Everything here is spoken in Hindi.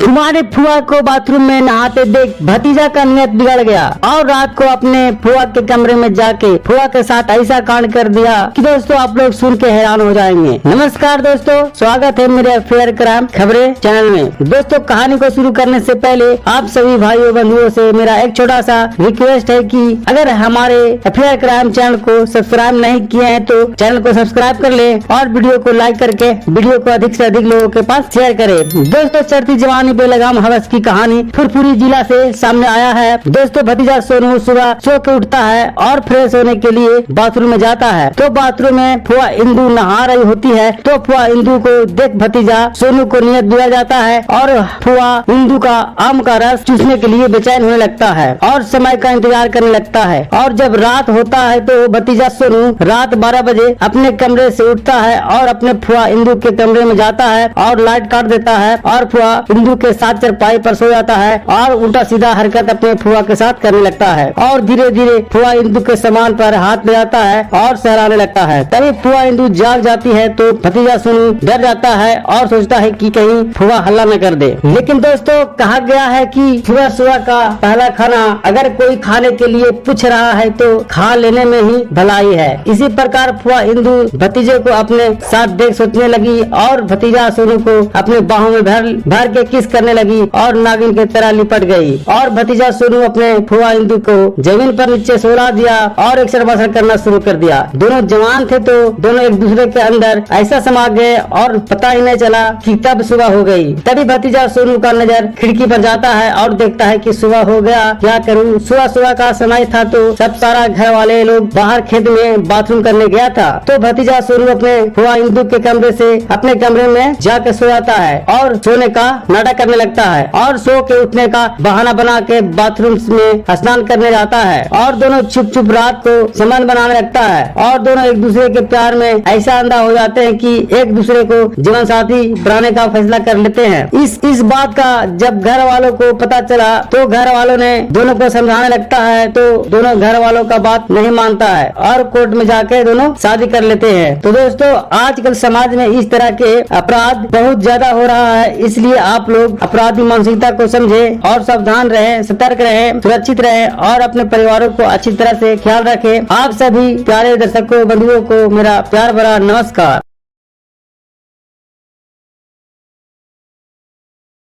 तुम्हारे फुआ को बाथरूम में नहाते देख भतीजा का नियत बिगड़ गया और रात को अपने फुआ के कमरे में जाके फुआ के साथ ऐसा कांड कर दिया कि दोस्तों आप लोग सुन के हैरान हो जाएंगे। नमस्कार दोस्तों, स्वागत है मेरे अफेयर क्राइम खबरें चैनल में। दोस्तों कहानी को शुरू करने से पहले आप सभी भाइयों बंधुओं से मेरा एक छोटा सा रिक्वेस्ट है कि अगर हमारे अफेयर क्राइम चैनल को सब्सक्राइब नहीं किए हैं तो चैनल को सब्सक्राइब कर ले और वीडियो को लाइक करके वीडियो को अधिक से अधिक लोगों के पास शेयर करें। दोस्तों चढ़ती जवानी पे लगाम हवस की कहानी फुरपुरी जिला से सामने आया है। दोस्तों भतीजा सोनू सुबह सो के उठता है और फ्रेश होने के लिए बाथरूम में जाता है तो बाथरूम में फुआ इंदू नहा रही होती है तो फुआ इंदू को देख भतीजा सोनू को नियत बिगड़ जाता है और फुआ इंदू का आम का रस चूसने के लिए बेचैन होने लगता है और समय का इंतजार करने लगता है। और जब रात होता है तो भतीजा सोनू रात 12 बजे अपने कमरे से उठता है और अपने फुआ इंदू के कमरे में जाता है और लाइट काट देता है और फुआ इंदू के साथ चारपाई पर सो जाता है और उल्टा सीधा हरकत अपने फुआ के साथ करने लगता है और धीरे धीरे फुआ इंदू के सामान पर हाथ ले जाता है और सहलाने लगता है। तभी फुआ इंदू जाग जाती है तो भतीजा सोनू डर जाता है और सोचता है कि कहीं फुआ हल्ला न कर दे। लेकिन दोस्तों कहा गया है कि सुबह सुबह का पहला खाना अगर कोई खाने के लिए पूछ रहा है तो खा लेने में ही भलाई है। इसी प्रकार फुआ इंदू भतीजे को अपने साथ देख सोचने लगी और भतीजा सोनू को अपने बाहों में भर के किस करने लगी और नागिन की तरह लिपट गई और भतीजा सोनू अपने फुआ इंदू को जमीन पर नीचे सुला दिया और एक्सर बसर करना शुरू कर दिया। दोनों जवान थे तो दोनों एक दूसरे के अंदर ऐसा समा गए और पता ही नहीं चला कि कब सुबह हो गई। तभी भतीजा सोनू का नजर खिड़की पर जाता है और देखता है कि सुबह हो गया, क्या करूं। सुबह सुबह का समय था तो सब सारा घर वाले लोग बाहर खेत में बाथरूम करने गया था तो भतीजा सोनू अपने फुआ इंदू के कमरे से अपने कमरे में जाकर सो जाता है और सोने का नाटक करने लगता है और सो के उठने का बहाना बना के बाथरूम में स्नान करने जाता है और दोनों चुप चुप रात को संबंध बनाने लगता है और दोनों एक दूसरे के प्यार में ऐसा अंधा हो जाते हैं कि एक दूसरे को जीवन साथी बनाने का फैसला कर लेते हैं। इस बात का जब घर वालों को पता चला तो घर वालों ने दोनों को समझाने लगता है तो दोनों घर वालों का बात नहीं मानता है और कोर्ट में जाके दोनों शादी कर लेते हैं। तो दोस्तों आजकल समाज में इस तरह के अपराध बहुत ज्यादा हो रहा है, इसलिए आप लोग अपराधी मानसिकता को समझे और सावधान रहे, सतर्क रहे, सुरक्षित रहे और अपने परिवारों को अच्छी तरह से ख्याल रखें। आप सभी प्यारे दर्शकों बंधुओं को मेरा प्यार भरा नमस्कार।